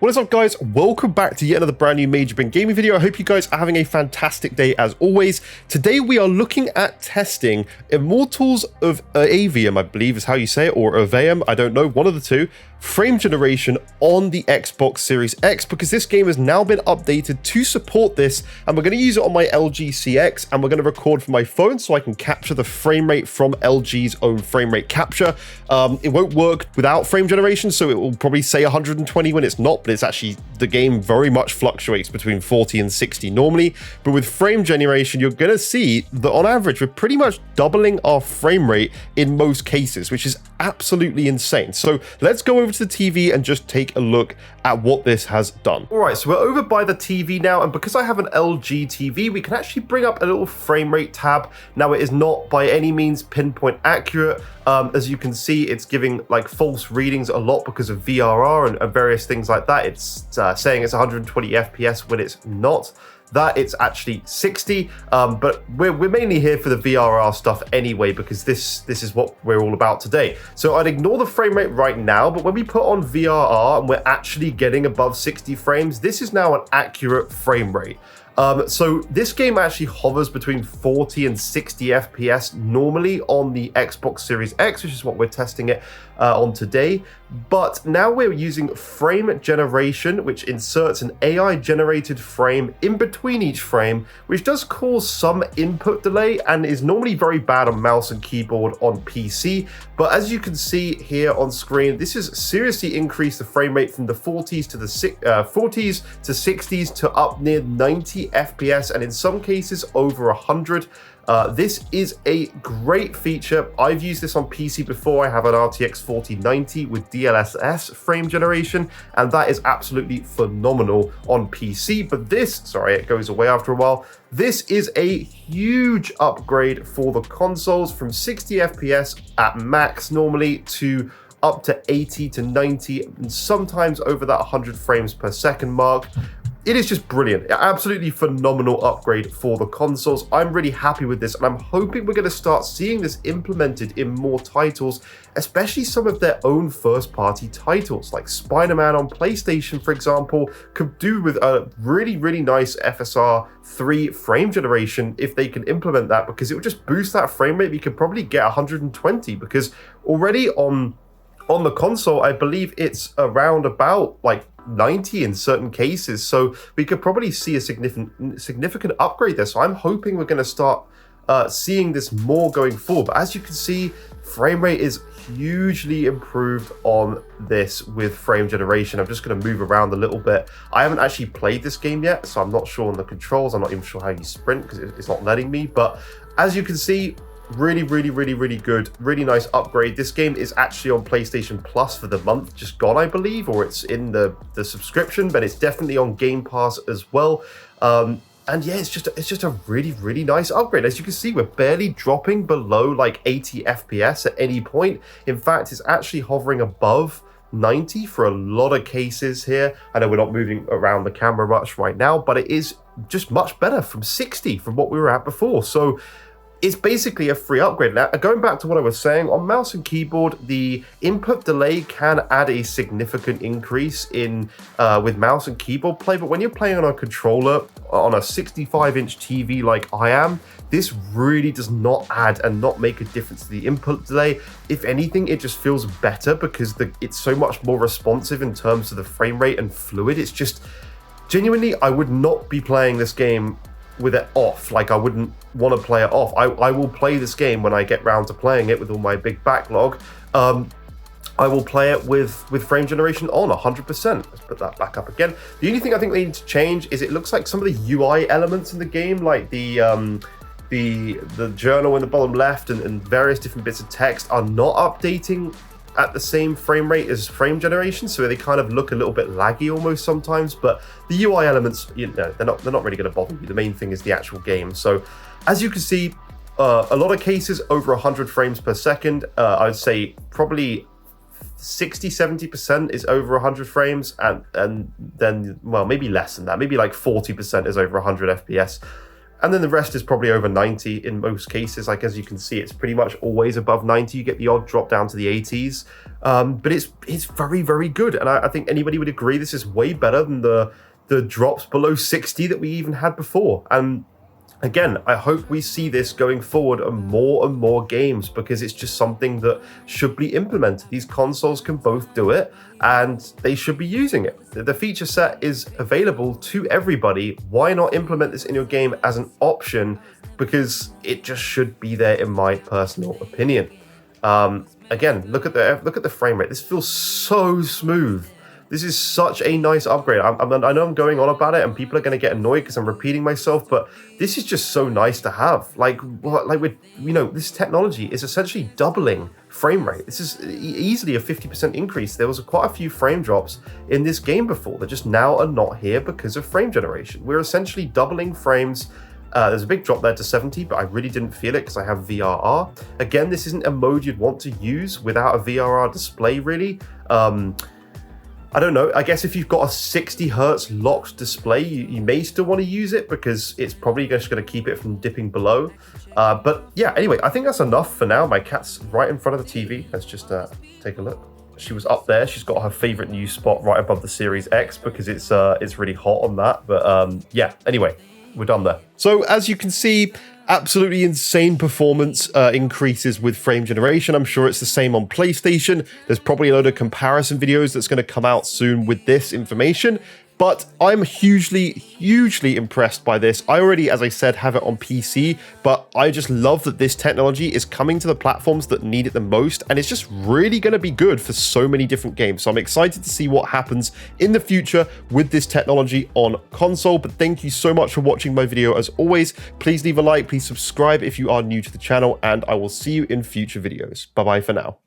What is up, guys? Welcome back to yet another brand new Major Bin gaming video. I hope you guys are having a fantastic day as always. Today we are looking at testing Immortals of Avium, I believe is how you say it, or Aveum, I don't know, one of the two, frame generation on the Xbox Series X, because this game has now been updated to support this, and we're going to use it on my LG CX, and we're going to record from my phone so I can capture the frame rate from LG's own frame rate capture. It won't work without frame generation, so it will probably say 120 when it's not, but it's actually, the game very much fluctuates between 40 and 60 normally. But with frame generation, you're going to see that on average, we're pretty much doubling our frame rate in most cases, which is absolutely insane. So let's go over to the TV and just take a look at what this has done. All right, so we're over by the TV now, and because I have an LG TV, we can actually bring up a little frame rate tab. Now, it is not by any means pinpoint accurate. As you can see, it's giving like false readings a lot because of VRR and various things like that. It's saying it's 120 FPS when it's not. That it's actually 60, but we're mainly here for the VRR stuff anyway, because this is what we're all about today. So I'd ignore the frame rate right now, but when we put on VRR and we're actually getting above 60 frames, this is now an accurate frame rate. So this game actually hovers between 40 and 60 FPS normally on the Xbox Series X, which is what we're testing it on today. But now we're using frame generation, which inserts an AI generated frame in between each frame, which does cause some input delay and is normally very bad on mouse and keyboard on PC. But as you can see here on screen, this has seriously increased the frame rate from the 40s to the 40s to 60s to up near 90 FPS, and in some cases over 100. This is a great feature. I've used this on PC before. I have an RTX 4090 with DLSS frame generation, and that is absolutely phenomenal on PC. But this, sorry, it goes away after a while. This is a huge upgrade for the consoles from 60 FPS at max normally to up to 80 to 90, and sometimes over that 100 frames per second mark. It is just brilliant. Absolutely phenomenal upgrade for the consoles. I'm really happy with this, and I'm hoping we're going to start seeing this implemented in more titles, especially some of their own first-party titles, like Spider-Man on PlayStation, for example, could do with a really, really nice FSR 3 frame generation if they can implement that, because it would just boost that frame rate. We could probably get 120, because already on the console, I believe it's around about like 90 in certain cases, so we could probably see a significant upgrade there. So I'm hoping we're going to start seeing this more going forward. But as you can see, frame rate is hugely improved on this with frame generation. I'm just going to move around a little bit. I haven't actually played this game yet, so I'm not sure on the controls. I'm not even sure how you sprint because it's not letting me. But as you can see, really good, really nice upgrade. This game is actually on PlayStation Plus for the month just gone, I believe, or it's in the subscription, but it's definitely on Game Pass as well. And yeah, it's just a really nice upgrade. As you can see, we're barely dropping below like 80 FPS at any point. In fact, it's actually hovering above 90 for a lot of cases here. I know we're not moving around the camera much right now, but it is just much better from 60 from what we were at before. So it's basically a free upgrade. Now, going back to what I was saying, on mouse and keyboard, the input delay can add a significant increase in with mouse and keyboard play, but when you're playing on a controller on a 65-inch TV like I am, this really does not add and not make a difference to the input delay. If anything, it just feels better because it's so much more responsive in terms of the frame rate and fluid. It's just, genuinely, I would not be playing this game with it off. Like, I wouldn't want to play it off. I will play this game when I get round to playing it with all my big backlog. I will play it with frame generation on 100%. Let's put that back up again. The only thing I think they need to change is it looks like some of the UI elements in the game, like the journal in the bottom left and various different bits of text are not updating at the same frame rate as frame generation, so they kind of look a little bit laggy almost sometimes. But the UI elements, you know, they're not really going to bother you. The main thing is the actual game. So as you can see, a lot of cases over 100 frames per second. I'd say probably 60-70% is over 100 frames, and then, well, maybe less than that, maybe like 40% is over 100 FPS. And then the rest is probably over 90 in most cases. Like, as you can see, it's pretty much always above 90. You get the odd drop down to the 80s. But it's very, very good. And I think anybody would agree this is way better than the drops below 60 that we even had before. And again, I hope we see this going forward on more and more games, because it's just something that should be implemented. These consoles can both do it, and they should be using it. The feature set is available to everybody. Why not implement this in your game as an option? Because it just should be there, in my personal opinion. Again, look at the frame rate. This feels so smooth. This is such a nice upgrade. I know I'm going on about it, and people are going to get annoyed because I'm repeating myself, but this is just so nice to have. This technology is essentially doubling frame rate. This is easily a 50% increase. There was quite a few frame drops in this game before that just now are not here because of frame generation. We're essentially doubling frames. There's a big drop there to 70, but I really didn't feel it because I have VRR. Again, this isn't a mode you'd want to use without a VRR display, really. I don't know. I guess if you've got a 60 hertz locked display, you may still want to use it because it's probably just going to keep it from dipping below. But yeah, anyway, I think that's enough for now. My cat's right in front of the TV. Let's just take a look. She was up there. She's got her favorite new spot right above the Series X because it's really hot on that. But yeah, anyway, we're done there. So as you can see, absolutely insane performance increases with frame generation. I'm sure it's the same on PlayStation. There's probably a load of comparison videos that's going to come out soon with this information. But I'm hugely impressed by this. I already, as I said, have it on PC, but I just love that this technology is coming to the platforms that need it the most, and it's just really going to be good for so many different games. So I'm excited to see what happens in the future with this technology on console. But thank you so much for watching my video. As always, please leave a like, please subscribe if you are new to the channel, and I will see you in future videos. Bye-bye for now.